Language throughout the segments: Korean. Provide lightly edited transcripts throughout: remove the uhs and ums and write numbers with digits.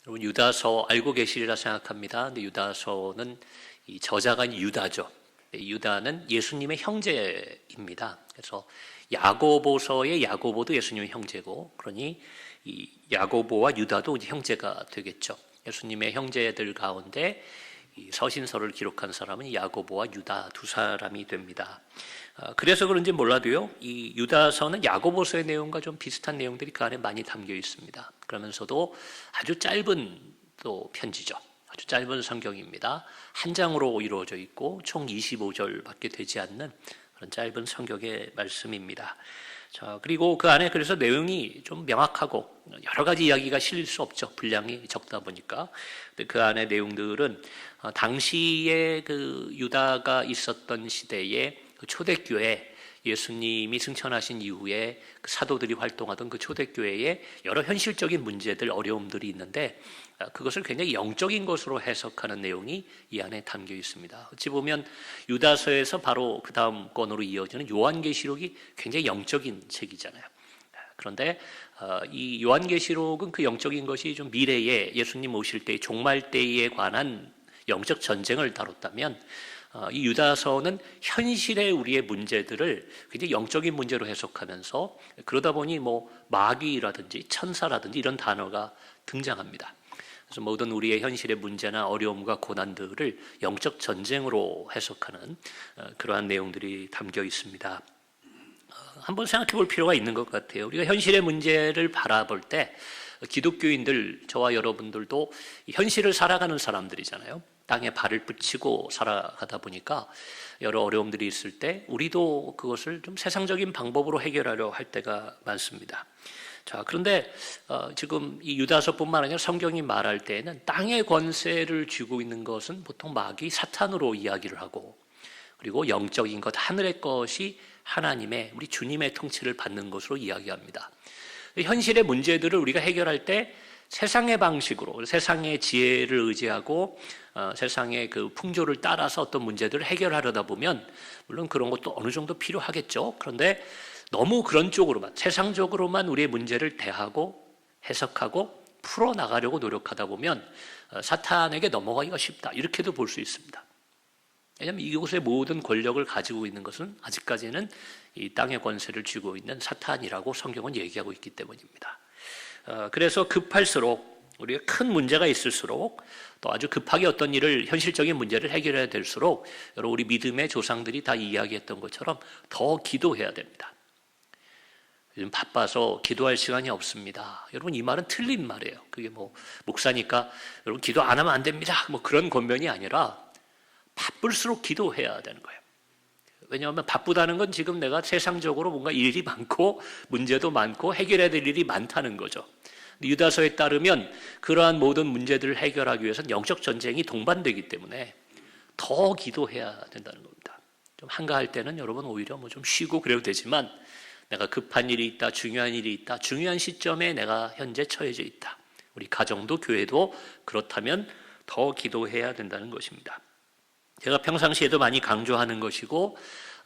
여러분 유다서 알고 계시리라 생각합니다. 근데 유다서는 이 저자가 유다죠. 유다는 예수님의 형제입니다. 그래서 야고보서의 야고보도 예수님의 형제고, 그러니 이 야고보와 유다도 이제 형제가 되겠죠. 예수님의 형제들 가운데 이 서신서를 기록한 사람은 야고보와 유다 두 사람이 됩니다. 그래서 그런지 몰라도요, 이 유다서는 야고보서의 내용과 좀 비슷한 내용들이 그 안에 많이 담겨 있습니다. 그러면서도 아주 짧은 또 편지죠. 아주 짧은 성경입니다. 한 장으로 이루어져 있고 총 25절밖에 되지 않는 그런 짧은 성경의 말씀입니다. 자, 그리고 그 안에 그래서 내용이 좀 명확하고 여러 가지 이야기가 실릴 수 없죠. 분량이 적다 보니까. 근데 그 안에 내용들은 당시에 그 유다가 있었던 시대에 그 초대교회, 예수님이 승천하신 이후에 그 사도들이 활동하던 그 초대교회에 여러 현실적인 문제들, 어려움들이 있는데 그것을 굉장히 영적인 것으로 해석하는 내용이 이 안에 담겨 있습니다. 어찌 보면 유다서에서 바로 그 다음 권으로 이어지는 요한계시록이 굉장히 영적인 책이잖아요. 그런데 이 요한계시록은 그 영적인 것이 좀 미래에 예수님 오실 때 종말 때에 관한 영적 전쟁을 다뤘다면 이 유다서는 현실의 우리의 문제들을 굉장히 영적인 문제로 해석하면서 그러다 보니 뭐 마귀라든지 천사라든지 이런 단어가 등장합니다. 그래서 모든 우리의 현실의 문제나 어려움과 고난들을 영적 전쟁으로 해석하는 그러한 내용들이 담겨 있습니다. 한번 생각해 볼 필요가 있는 것 같아요. 우리가 현실의 문제를 바라볼 때 기독교인들, 저와 여러분들도 현실을 살아가는 사람들이잖아요. 땅에 발을 붙이고 살아가다 보니까 여러 어려움들이 있을 때 우리도 그것을 좀 세상적인 방법으로 해결하려 할 때가 많습니다. 자, 그런데 지금 이 유다서뿐만 아니라 성경이 말할 때에는 땅의 권세를 쥐고 있는 것은 보통 마귀 사탄으로 이야기를 하고, 그리고 영적인 것, 하늘의 것이 하나님의, 우리 주님의 통치를 받는 것으로 이야기합니다. 현실의 문제들을 우리가 해결할 때 세상의 방식으로, 세상의 지혜를 의지하고 세상의 그 풍조를 따라서 어떤 문제들을 해결하려다 보면 물론 그런 것도 어느 정도 필요하겠죠. 그런데 너무 그런 쪽으로만, 세상적으로만 우리의 문제를 대하고 해석하고 풀어나가려고 노력하다 보면 사탄에게 넘어가기가 쉽다, 이렇게도 볼 수 있습니다. 왜냐하면 이곳의 모든 권력을 가지고 있는 것은 아직까지는 이 땅의 권세를 쥐고 있는 사탄이라고 성경은 얘기하고 있기 때문입니다. 그래서 급할수록, 우리가 큰 문제가 있을수록, 또 아주 급하게 어떤 일을, 현실적인 문제를 해결해야 될수록 여러분 우리 믿음의 조상들이 다 이야기했던 것처럼 더 기도해야 됩니다. 요즘 바빠서 기도할 시간이 없습니다. 여러분 이 말은 틀린 말이에요. 그게 뭐 목사니까 여러분 기도 안 하면 안 됩니다, 뭐 그런 권면이 아니라 바쁠수록 기도해야 되는 거예요. 왜냐하면 바쁘다는 건 지금 내가 세상적으로 뭔가 일이 많고 문제도 많고 해결해야 될 일이 많다는 거죠. 유다서에 따르면 그러한 모든 문제들을 해결하기 위해서는 영적 전쟁이 동반되기 때문에 더 기도해야 된다는 겁니다. 좀 한가할 때는 여러분 오히려 뭐 좀 쉬고 그래도 되지만, 내가 급한 일이 있다, 중요한 일이 있다, 중요한 시점에 내가 현재 처해져 있다, 우리 가정도 교회도 그렇다면 더 기도해야 된다는 것입니다. 제가 평상시에도 많이 강조하는 것이고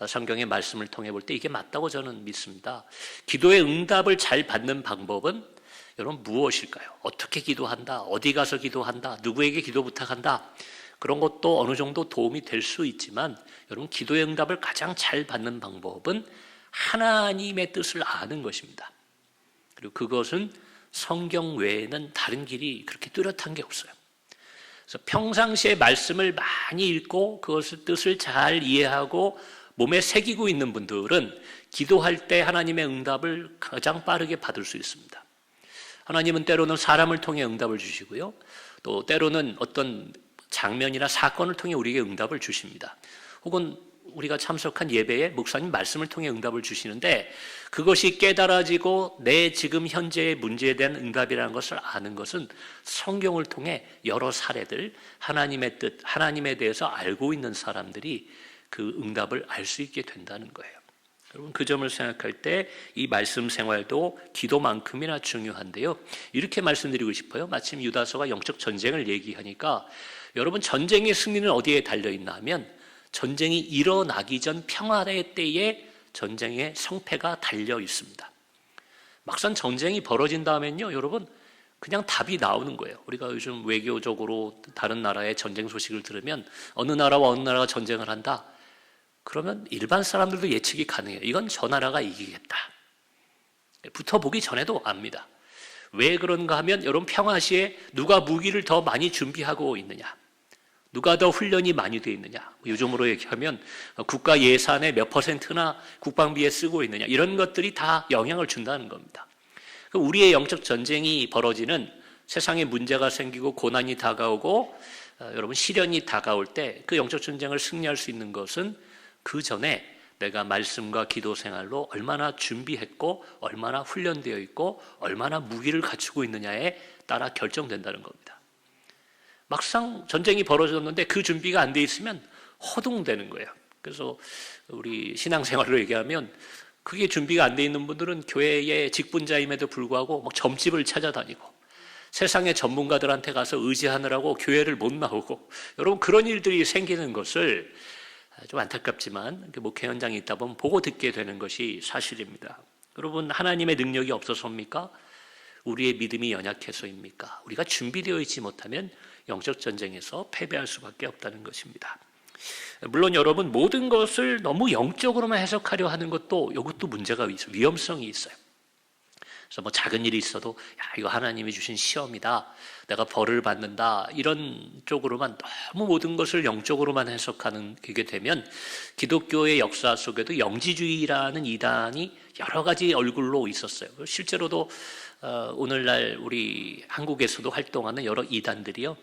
성경의 말씀을 통해 볼 때 이게 맞다고 저는 믿습니다. 기도의 응답을 잘 받는 방법은 여러분 무엇일까요? 어떻게 기도한다, 어디 가서 기도한다, 누구에게 기도 부탁한다, 그런 것도 어느 정도 도움이 될 수 있지만 여러분 기도의 응답을 가장 잘 받는 방법은 하나님의 뜻을 아는 것입니다. 그리고 그것은 성경 외에는 다른 길이 그렇게 뚜렷한 게 없어요. 그래서 평상시에 말씀을 많이 읽고 그것을 뜻을 잘 이해하고 몸에 새기고 있는 분들은 기도할 때 하나님의 응답을 가장 빠르게 받을 수 있습니다. 하나님은 때로는 사람을 통해 응답을 주시고요, 또 때로는 어떤 장면이나 사건을 통해 우리에게 응답을 주십니다. 혹은 우리가 참석한 예배에 목사님 말씀을 통해 응답을 주시는데, 그것이 깨달아지고 내 지금 현재의 문제에 대한 응답이라는 것을 아는 것은 성경을 통해 여러 사례들, 하나님의 뜻, 하나님에 대해서 알고 있는 사람들이 그 응답을 알 수 있게 된다는 거예요. 여러분 그 점을 생각할 때 이 말씀 생활도 기도만큼이나 중요한데요, 이렇게 말씀드리고 싶어요. 마침 유다서가 영적 전쟁을 얘기하니까 여러분 전쟁의 승리는 어디에 달려있나 하면 전쟁이 일어나기 전 평화의 때에 전쟁의 성패가 달려 있습니다. 막상 전쟁이 벌어진 다음엔요, 여러분 그냥 답이 나오는 거예요. 우리가 요즘 외교적으로 다른 나라의 전쟁 소식을 들으면 어느 나라와 어느 나라가 전쟁을 한다. 그러면 일반 사람들도 예측이 가능해요. 이건 저 나라가 이기겠다. 붙어보기 전에도 압니다. 왜 그런가 하면 여러분 평화시에 누가 무기를 더 많이 준비하고 있느냐, 누가 더 훈련이 많이 되어 있느냐, 요즘으로 얘기하면 국가 예산의 몇 %나 국방비에 쓰고 있느냐, 이런 것들이 다 영향을 준다는 겁니다. 우리의 영적 전쟁이 벌어지는, 세상에 문제가 생기고 고난이 다가오고 여러분 시련이 다가올 때 그 영적 전쟁을 승리할 수 있는 것은 그 전에 내가 말씀과 기도 생활로 얼마나 준비했고 얼마나 훈련되어 있고 얼마나 무기를 갖추고 있느냐에 따라 결정된다는 겁니다. 막상 전쟁이 벌어졌는데 그 준비가 안 돼 있으면 허둥대는 거예요. 그래서 우리 신앙생활로 얘기하면 그게 준비가 안 돼 있는 분들은 교회의 직분자임에도 불구하고 막 점집을 찾아다니고 세상의 전문가들한테 가서 의지하느라고 교회를 못 나오고, 여러분 그런 일들이 생기는 것을 좀 안타깝지만 목회 현장에 있다 보면 보고 듣게 되는 것이 사실입니다. 여러분, 하나님의 능력이 없어서입니까? 우리의 믿음이 연약해서입니까? 우리가 준비되어 있지 못하면 영적 전쟁에서 패배할 수밖에 없다는 것입니다. 물론 여러분, 모든 것을 너무 영적으로만 해석하려 하는 것도 이것도 문제가 있어요. 위험성이 있어요. 그래서 뭐 작은 일이 있어도 이거 하나님이 주신 시험이다, 내가 벌을 받는다, 이런 쪽으로만 너무 모든 것을 영적으로만 해석하는 게 되면 기독교의 역사 속에도 영지주의라는 이단이 여러 가지 얼굴로 있었어요. 실제로도 오늘날 우리 한국에서도 활동하는 여러 이단들이요,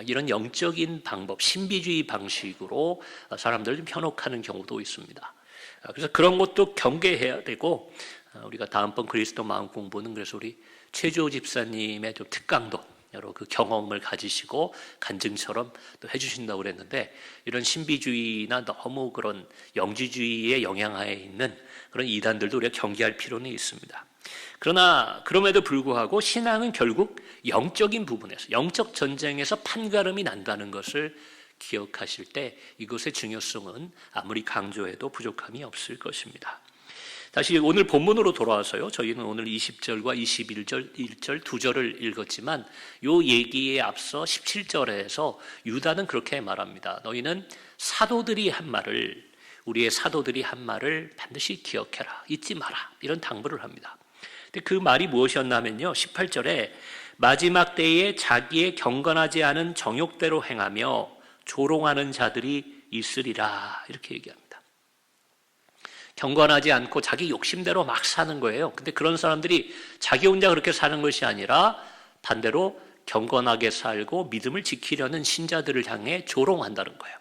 이런 영적인 방법, 신비주의 방식으로 사람들을 좀 현혹하는 경우도 있습니다. 그래서 그런 것도 경계해야 되고, 우리가 다음번 그리스도 마음 공부는 그래서 우리 최주호 집사님의 좀 특강도 여러 그 경험을 가지시고 간증처럼 또 해주신다고 그랬는데, 이런 신비주의나 너무 그런 영지주의의 영향하에 있는 그런 이단들도 우리가 경계할 필요는 있습니다. 그러나 그럼에도 불구하고 신앙은 결국 영적인 부분에서, 영적 전쟁에서 판가름이 난다는 것을 기억하실 때 이것의 중요성은 아무리 강조해도 부족함이 없을 것입니다. 다시 오늘 본문으로 돌아와서요, 저희는 오늘 20절과 21절, 1절 두 절을 읽었지만 이 얘기에 앞서 17절에서 유다는 그렇게 말합니다. 너희는 사도들이 한 말을, 우리의 사도들이 한 말을 반드시 기억해라, 잊지 마라, 이런 당부를 합니다. 근데 그 말이 무엇이었냐면요, 18절에 마지막 때에 자기의 경건하지 않은 정욕대로 행하며 조롱하는 자들이 있으리라, 이렇게 얘기합니다. 경건하지 않고 자기 욕심대로 막 사는 거예요. 근데 그런 사람들이 자기 혼자 그렇게 사는 것이 아니라 반대로 경건하게 살고 믿음을 지키려는 신자들을 향해 조롱한다는 거예요.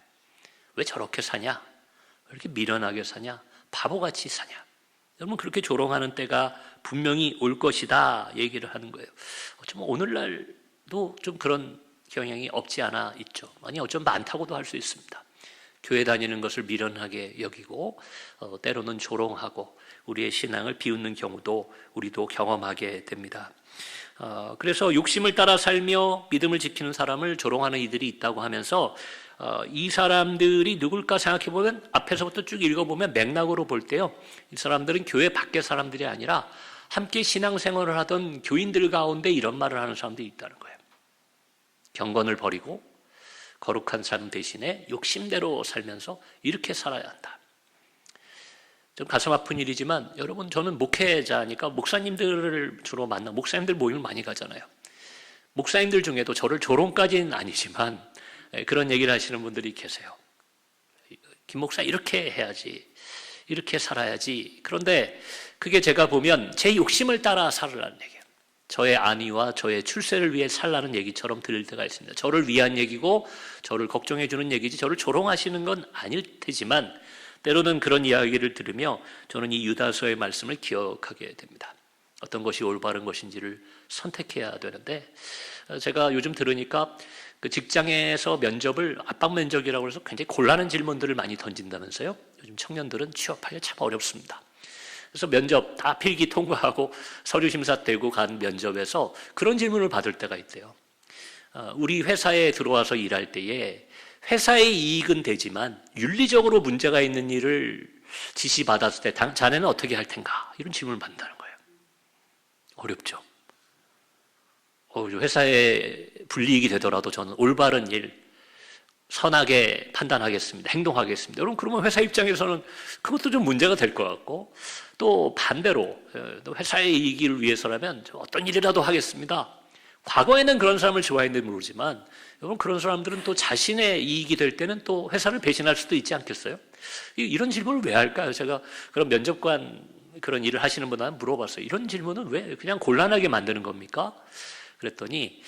왜 저렇게 사냐? 왜 이렇게 미련하게 사냐? 바보같이 사냐? 여러분, 그렇게 조롱하는 때가 분명히 올 것이다 얘기를 하는 거예요. 어쩌면 오늘날도 좀 그런 경향이 없지 않아 있죠. 아니, 어쩌면 많다고도 할 수 있습니다. 교회 다니는 것을 미련하게 여기고 때로는 조롱하고 우리의 신앙을 비웃는 경우도 우리도 경험하게 됩니다. 그래서 욕심을 따라 살며 믿음을 지키는 사람을 조롱하는 이들이 있다고 하면서 이 사람들이 누굴까 생각해보면 앞에서부터 쭉 읽어보면 맥락으로 볼 때요, 이 사람들은 교회 밖의 사람들이 아니라 함께 신앙생활을 하던 교인들 가운데 이런 말을 하는 사람들이 있다는 거예요. 경건을 버리고 거룩한 삶 대신에 욕심대로 살면서 이렇게 살아야 한다. 좀 가슴 아픈 일이지만 여러분, 저는 목회자니까 목사님들을 주로 만나, 목사님들 모임을 많이 가잖아요. 목사님들 중에도 저를 조롱까지는 아니지만 그런 얘기를 하시는 분들이 계세요. 김 목사 이렇게 해야지, 이렇게 살아야지. 그런데 그게 제가 보면 제 욕심을 따라 살으라는 얘기예요. 저의 안위와 저의 출세를 위해 살라는 얘기처럼 들릴 때가 있습니다. 저를 위한 얘기고 저를 걱정해 주는 얘기지 저를 조롱하시는 건 아닐 테지만 때로는 그런 이야기를 들으며 저는 이 유다서의 말씀을 기억하게 됩니다. 어떤 것이 올바른 것인지를 선택해야 되는데, 제가 요즘 들으니까 그 직장에서 면접을 압박 면접이라고 해서 굉장히 곤란한 질문들을 많이 던진다면서요. 요즘 청년들은 취업하기가 참 어렵습니다. 그래서 면접 다 필기 통과하고 서류 심사 떼고 간 면접에서 그런 질문을 받을 때가 있대요. 우리 회사에 들어와서 일할 때에 회사의 이익은 되지만 윤리적으로 문제가 있는 일을 지시받았을 때 자네는 어떻게 할 텐가? 이런 질문을 받는다는 거예요. 어렵죠. 회사에 불이익이 되더라도 저는 올바른 일, 선하게 판단하겠습니다. 행동하겠습니다. 여러분, 그러면 회사 입장에서는 그것도 좀 문제가 될 것 같고, 또 반대로 또 회사의 이익을 위해서라면 어떤 일이라도 하겠습니다. 과거에는 그런 사람을 좋아했는지 모르지만 여러분, 그런 사람들은 또 자신의 이익이 될 때는 또 회사를 배신할 수도 있지 않겠어요? 이런 질문을 왜 할까요? 제가 그런 면접관 그런 일을 하시는 분한테 물어봤어요. 이런 질문은 왜 그냥 곤란하게 만드는 겁니까? 그랬더니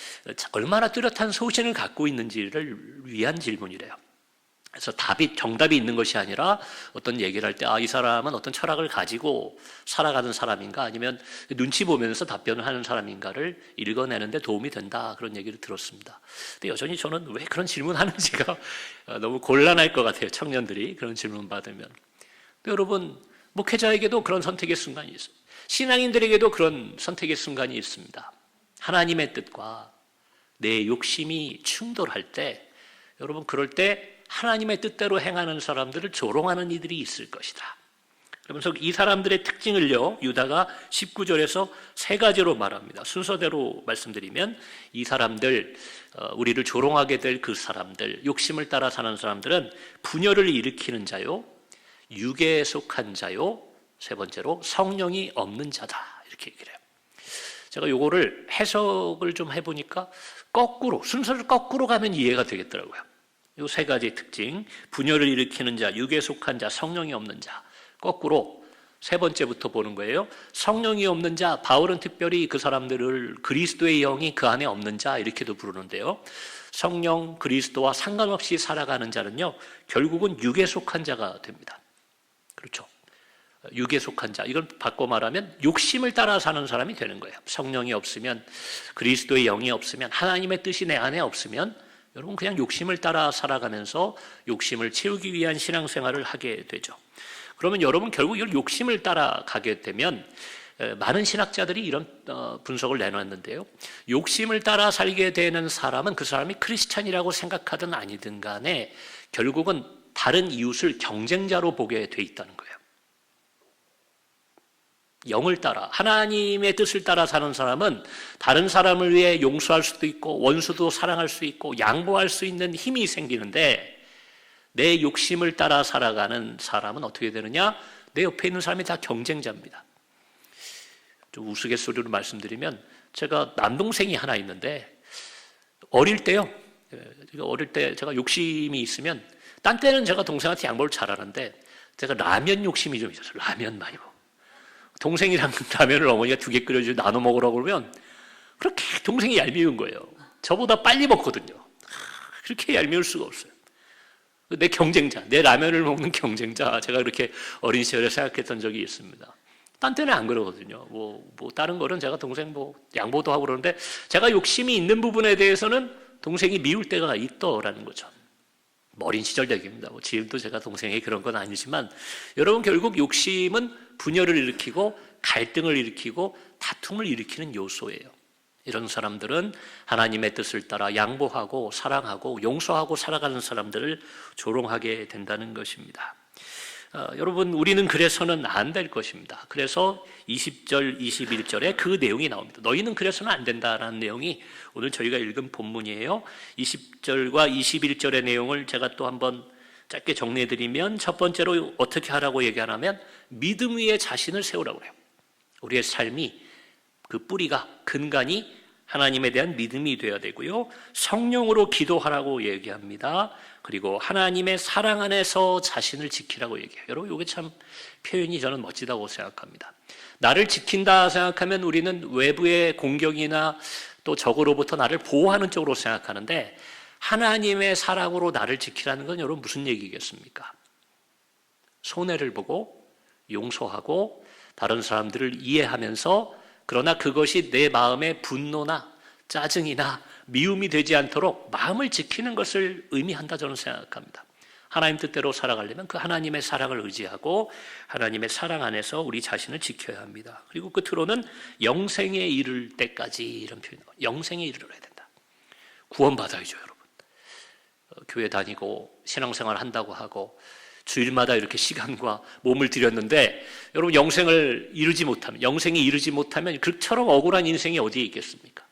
얼마나 뚜렷한 소신을 갖고 있는지를 위한 질문이래요. 그래서 정답이 있는 것이 아니라 어떤 얘기를 할 때, 이 사람은 어떤 철학을 가지고 살아가는 사람인가, 아니면 눈치 보면서 답변을 하는 사람인가를 읽어내는데 도움이 된다, 그런 얘기를 들었습니다. 근데 여전히 저는 왜 그런 질문하는지가 너무 곤란할 것 같아요. 청년들이 그런 질문 받으면. 근데 여러분, 목회자에게도 그런 선택의 순간이 있어요. 신앙인들에게도 그런 선택의 순간이 있습니다. 하나님의 뜻과 내 욕심이 충돌할 때, 여러분, 그럴 때 하나님의 뜻대로 행하는 사람들을 조롱하는 이들이 있을 것이다. 그러면서 이 사람들의 특징을요, 유다가 19절에서 세 가지로 말합니다. 순서대로 말씀드리면, 이 사람들, 우리를 조롱하게 될 그 사람들, 욕심을 따라 사는 사람들은 분열을 일으키는 자요, 육에 속한 자요, 세 번째로 성령이 없는 자다, 이렇게 얘기를 해요. 제가 요거를 해석을 좀 해보니까 순서를 거꾸로 가면 이해가 되겠더라고요. 요 세 가지 특징, 분열을 일으키는 자, 육에 속한 자, 성령이 없는 자. 거꾸로 세 번째부터 보는 거예요. 성령이 없는 자, 바울은 특별히 그 사람들을 그리스도의 영이 그 안에 없는 자, 이렇게도 부르는데요. 성령, 그리스도와 상관없이 살아가는 자는요, 결국은 육에 속한 자가 됩니다. 그렇죠. 육에 속한 자, 이걸 바꿔 말하면 욕심을 따라 사는 사람이 되는 거예요. 성령이 없으면, 그리스도의 영이 없으면, 하나님의 뜻이 내 안에 없으면 여러분, 그냥 욕심을 따라 살아가면서 욕심을 채우기 위한 신앙생활을 하게 되죠. 그러면 여러분, 결국 이걸 욕심을 따라가게 되면, 많은 신학자들이 이런 분석을 내놨는데요, 욕심을 따라 살게 되는 사람은 그 사람이 크리스찬이라고 생각하든 아니든 간에 결국은 다른 이웃을 경쟁자로 보게 돼 있다는 거예요. 영을 따라, 하나님의 뜻을 따라 사는 사람은 다른 사람을 위해 용서할 수도 있고 원수도 사랑할 수 있고 양보할 수 있는 힘이 생기는데, 내 욕심을 따라 살아가는 사람은 어떻게 되느냐? 내 옆에 있는 사람이 다 경쟁자입니다. 좀 우스갯소리로 말씀드리면, 제가 남동생이 하나 있는데 어릴 때 제가 욕심이 있으면, 딴 때는 제가 동생한테 양보를 잘하는데 제가 라면 욕심이 좀 있었어요. 라면 많이 먹어. 동생이랑 라면을 어머니가 2개 끓여주고 나눠 먹으라고 그러면 그렇게 동생이 얄미운 거예요. 저보다 빨리 먹거든요. 그렇게 얄미울 수가 없어요. 내 경쟁자, 내 라면을 먹는 경쟁자, 제가 그렇게 어린 시절에 생각했던 적이 있습니다. 딴 때는 안 그러거든요. 다른 거는 제가 동생 양보도 하고 그러는데, 제가 욕심이 있는 부분에 대해서는 동생이 미울 때가 있더라는 거죠. 어린 시절 얘기입니다. 지금도 제가 동생이 그런 건 아니지만, 여러분, 결국 욕심은 분열을 일으키고 갈등을 일으키고 다툼을 일으키는 요소예요. 이런 사람들은 하나님의 뜻을 따라 양보하고 사랑하고 용서하고 살아가는 사람들을 조롱하게 된다는 것입니다. 여러분, 우리는 그래서는 안 될 것입니다. 그래서 20절, 21절에 그 내용이 나옵니다. 너희는 그래서는 안 된다라는 내용이 오늘 저희가 읽은 본문이에요. 20절과 21절의 내용을 제가 또 한번 짧게 정리해드리면, 첫 번째로 어떻게 하라고 얘기하냐면, 믿음 위에 자신을 세우라고 해요. 우리의 삶이, 그 뿌리가, 근간이 하나님에 대한 믿음이 되어야 되고요, 성령으로 기도하라고 얘기합니다. 그리고 하나님의 사랑 안에서 자신을 지키라고 얘기해요. 여러분, 이게 참 표현이 저는 멋지다고 생각합니다. 나를 지킨다 생각하면 우리는 외부의 공격이나 또 적으로부터 나를 보호하는 쪽으로 생각하는데, 하나님의 사랑으로 나를 지키라는 건 여러분 무슨 얘기겠습니까? 손해를 보고 용서하고 다른 사람들을 이해하면서, 그러나 그것이 내 마음의 분노나 짜증이나 미움이 되지 않도록 마음을 지키는 것을 의미한다, 저는 생각합니다. 하나님 뜻대로 살아가려면 그 하나님의 사랑을 의지하고 하나님의 사랑 안에서 우리 자신을 지켜야 합니다. 그리고 끝으로는 영생에 이를 때까지, 이런 표현, 영생에 이르러야 된다. 구원받아야죠, 여러분. 교회 다니고 신앙생활 한다고 하고 주일마다 이렇게 시간과 몸을 들였는데, 여러분, 영생이 이르지 못하면 그처럼 억울한 인생이 어디에 있겠습니까?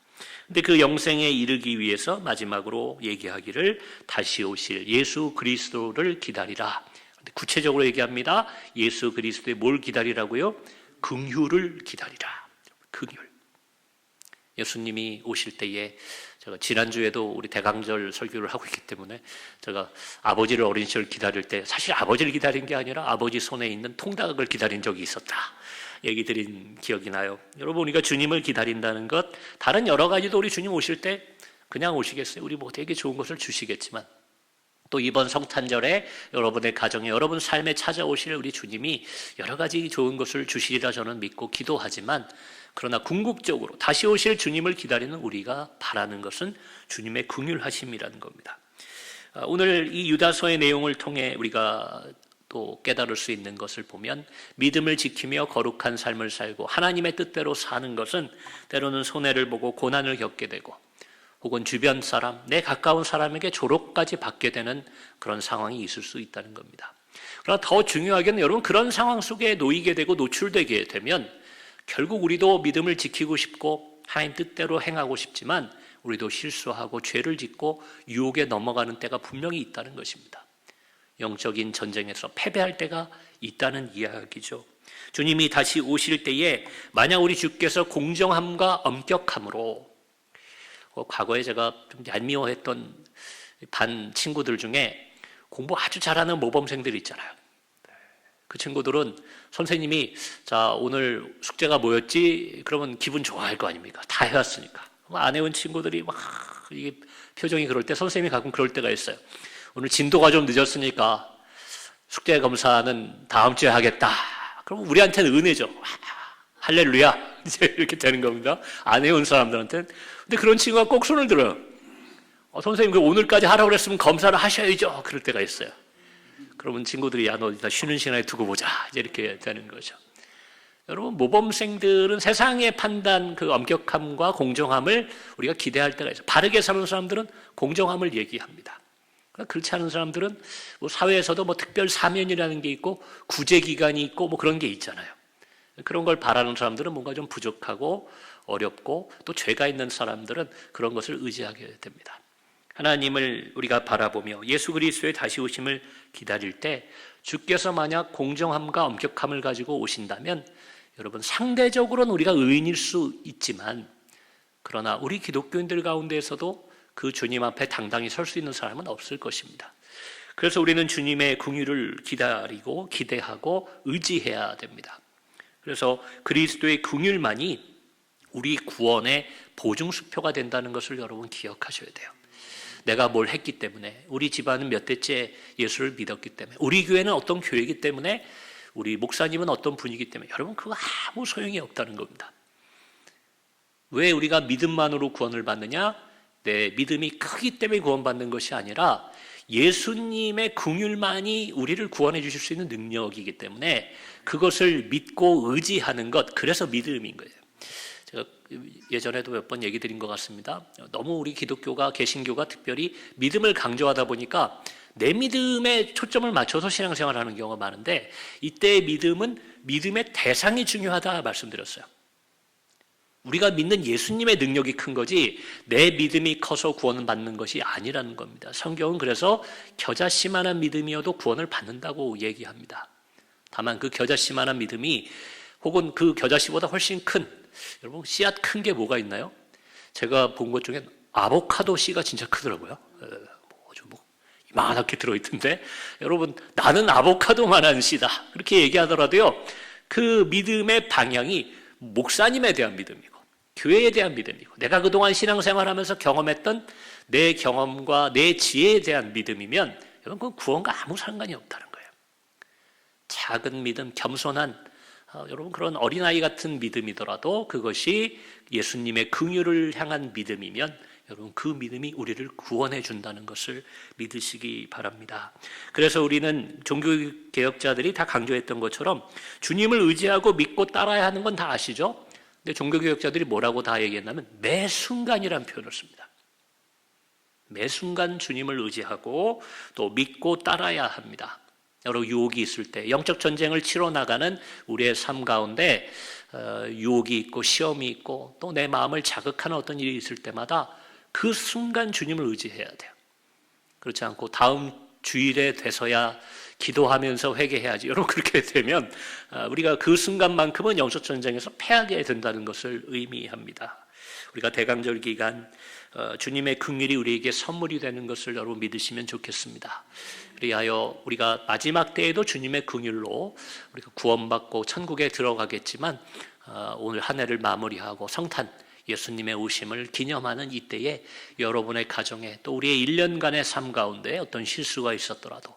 근데 그 영생에 이르기 위해서 마지막으로 얘기하기를 다시 오실 예수 그리스도를 기다리라. 구체적으로 얘기합니다. 예수 그리스도의 뭘 기다리라고요? 긍휼을 기다리라. 긍휼. 예수님이 오실 때에 제가 지난주에도 우리 대강절 설교를 하고 있기 때문에 제가 아버지를 어린 시절 기다릴 때 사실 아버지를 기다린 게 아니라 아버지 손에 있는 통닭을 기다린 적이 있었다. 얘기 드린 기억이 나요. 여러분, 우리가 주님을 기다린다는 것, 다른 여러 가지도 우리 주님 오실 때 그냥 오시겠어요? 우리 뭐 되게 좋은 것을 주시겠지만 또 이번 성탄절에 여러분의 가정에 여러분 삶에 찾아오실 우리 주님이 여러 가지 좋은 것을 주시리라 저는 믿고 기도하지만, 그러나 궁극적으로 다시 오실 주님을 기다리는 우리가 바라는 것은 주님의 긍휼하심이라는 겁니다. 오늘 이 유다서의 내용을 통해 우리가 또 깨달을 수 있는 것을 보면, 믿음을 지키며 거룩한 삶을 살고 하나님의 뜻대로 사는 것은 때로는 손해를 보고 고난을 겪게 되고 혹은 주변 사람, 내 가까운 사람에게 조롱까지 받게 되는 그런 상황이 있을 수 있다는 겁니다. 그러나 더 중요하게는 여러분, 그런 상황 속에 놓이게 되고 노출되게 되면 결국 우리도 믿음을 지키고 싶고 하나님 뜻대로 행하고 싶지만 우리도 실수하고 죄를 짓고 유혹에 넘어가는 때가 분명히 있다는 것입니다. 영적인 전쟁에서 패배할 때가 있다는 이야기죠. 주님이 다시 오실 때에 만약 우리 주께서 공정함과 엄격함으로, 과거에 제가 좀 얄미워했던 반 친구들 중에 공부 아주 잘하는 모범생들 있잖아요. 그 친구들은 선생님이 자 오늘 숙제가 뭐였지? 그러면 기분 좋아할 거 아닙니까? 다 해왔으니까. 안 해온 친구들이 막 이게 표정이 그럴 때 선생님이 가끔 그럴 때가 있어요. 오늘 진도가 좀 늦었으니까 숙제 검사는 다음 주에 하겠다. 그럼 우리한테는 은혜죠. 할렐루야. 이제 이렇게 되는 겁니다. 안 해온 사람들한테는. 근데 그런 친구가 꼭 손을 들어요. 선생님, 그 오늘까지 하라고 그랬으면 검사를 하셔야죠. 그럴 때가 있어요. 그러면 친구들이 야, 너 이따 쉬는 시간에 두고 보자. 이제 이렇게 되는 거죠. 여러분, 모범생들은 세상의 판단, 그 엄격함과 공정함을 우리가 기대할 때가 있어요. 바르게 사는 사람들은 공정함을 얘기합니다. 그렇지 않은 사람들은 뭐 사회에서도 뭐 특별 사면이라는 게 있고 구제 기간이 있고 뭐 그런 게 있잖아요. 그런 걸 바라는 사람들은 뭔가 좀 부족하고 어렵고 또 죄가 있는 사람들은 그런 것을 의지하게 됩니다. 하나님을 우리가 바라보며 예수 그리스도의 다시 오심을 기다릴 때 주께서 만약 공정함과 엄격함을 가지고 오신다면 여러분, 상대적으로는 우리가 의인일 수 있지만 그러나 우리 기독교인들 가운데에서도 그 주님 앞에 당당히 설 수 있는 사람은 없을 것입니다. 그래서 우리는 주님의 긍휼을 기다리고 기대하고 의지해야 됩니다. 그래서 그리스도의 긍휼만이 우리 구원의 보증수표가 된다는 것을 여러분 기억하셔야 돼요. 내가 뭘 했기 때문에, 우리 집안은 몇 대째 예수를 믿었기 때문에, 우리 교회는 어떤 교회이기 때문에, 우리 목사님은 어떤 분이기 때문에, 여러분 그거 아무 소용이 없다는 겁니다. 왜 우리가 믿음만으로 구원을 받느냐? 내 믿음이 크기 때문에 구원받는 것이 아니라 예수님의 긍휼만이 우리를 구원해 주실 수 있는 능력이기 때문에 그것을 믿고 의지하는 것, 그래서 믿음인 거예요. 제가 예전에도 몇 번 얘기 드린 것 같습니다. 너무 우리 기독교가, 개신교가 특별히 믿음을 강조하다 보니까 내 믿음에 초점을 맞춰서 신앙생활을 하는 경우가 많은데, 이때의 믿음은 믿음의 대상이 중요하다 말씀드렸어요. 우리가 믿는 예수님의 능력이 큰 거지 내 믿음이 커서 구원을 받는 것이 아니라는 겁니다. 성경은 그래서 겨자씨만한 믿음이어도 구원을 받는다고 얘기합니다. 다만 그 겨자씨만한 믿음이 혹은 그 겨자씨보다 훨씬 큰, 여러분 씨앗 큰 게 뭐가 있나요? 제가 본 것 중에 아보카도 씨가 진짜 크더라고요. 이만하게 들어있던데, 여러분 나는 아보카도만한 씨다 그렇게 얘기하더라도요, 그 믿음의 방향이 목사님에 대한 믿음이고 교회에 대한 믿음이고 내가 그동안 신앙생활하면서 경험했던 내 경험과 내 지혜에 대한 믿음이면 여러분 그건 구원과 아무 상관이 없다는 거예요. 작은 믿음, 겸손한 여러분 그런 어린아이 같은 믿음이더라도 그것이 예수님의 긍휼을 향한 믿음이면 여러분 그 믿음이 우리를 구원해 준다는 것을 믿으시기 바랍니다. 그래서 우리는 종교개혁자들이 다 강조했던 것처럼 주님을 의지하고 믿고 따라야 하는 건 다 아시죠? 근데 종교개혁자들이 뭐라고 다 얘기했냐면 매 순간이라는 표현을 씁니다. 매 순간 주님을 의지하고 또 믿고 따라야 합니다. 여러 유혹이 있을 때, 영적 전쟁을 치러 나가는 우리의 삶 가운데 유혹이 있고 시험이 있고 또 내 마음을 자극하는 어떤 일이 있을 때마다 그 순간 주님을 의지해야 돼요. 그렇지 않고 다음 주일에 돼서야 기도하면서 회개해야지. 여러분 그렇게 되면 우리가 그 순간만큼은 영적 전쟁에서 패하게 된다는 것을 의미합니다. 우리가 대강절 기간 주님의 긍휼이 우리에게 선물이 되는 것을 여러분 믿으시면 좋겠습니다. 그리하여 우리가 마지막 때에도 주님의 긍휼로 우리가 구원받고 천국에 들어가겠지만 오늘 한 해를 마무리하고 성탄 예수님의 오심을 기념하는 이때에 여러분의 가정에 또 우리의 1년간의 삶 가운데 어떤 실수가 있었더라도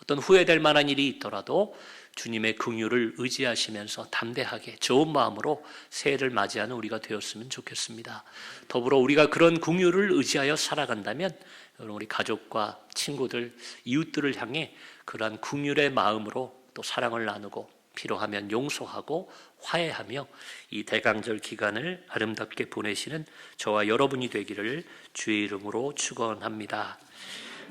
어떤 후회될 만한 일이 있더라도 주님의 긍휼을 의지하시면서 담대하게 좋은 마음으로 새해를 맞이하는 우리가 되었으면 좋겠습니다. 더불어 우리가 그런 긍휼을 의지하여 살아간다면 우리 가족과 친구들, 이웃들을 향해 그러한 긍휼의 마음으로 또 사랑을 나누고 필요하면 용서하고 화해하며 이 대강절 기간을 아름답게 보내시는 저와 여러분이 되기를 주의 이름으로 축원합니다.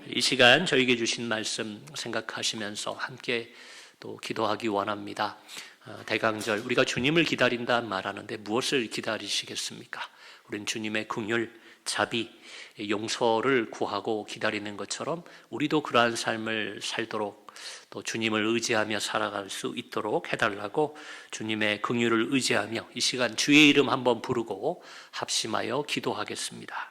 이 시간 저에게 주신 말씀 생각하시면서 함께 또 기도하기 원합니다. 대강절 우리가 주님을 기다린다 말하는데 무엇을 기다리시겠습니까? 우리는 주님의 긍휼, 자비, 용서를 구하고 기다리는 것처럼 우리도 그러한 삶을 살도록 또 주님을 의지하며 살아갈 수 있도록 해달라고 주님의 긍휼을 의지하며 이 시간 주의 이름 한번 부르고 합심하여 기도하겠습니다.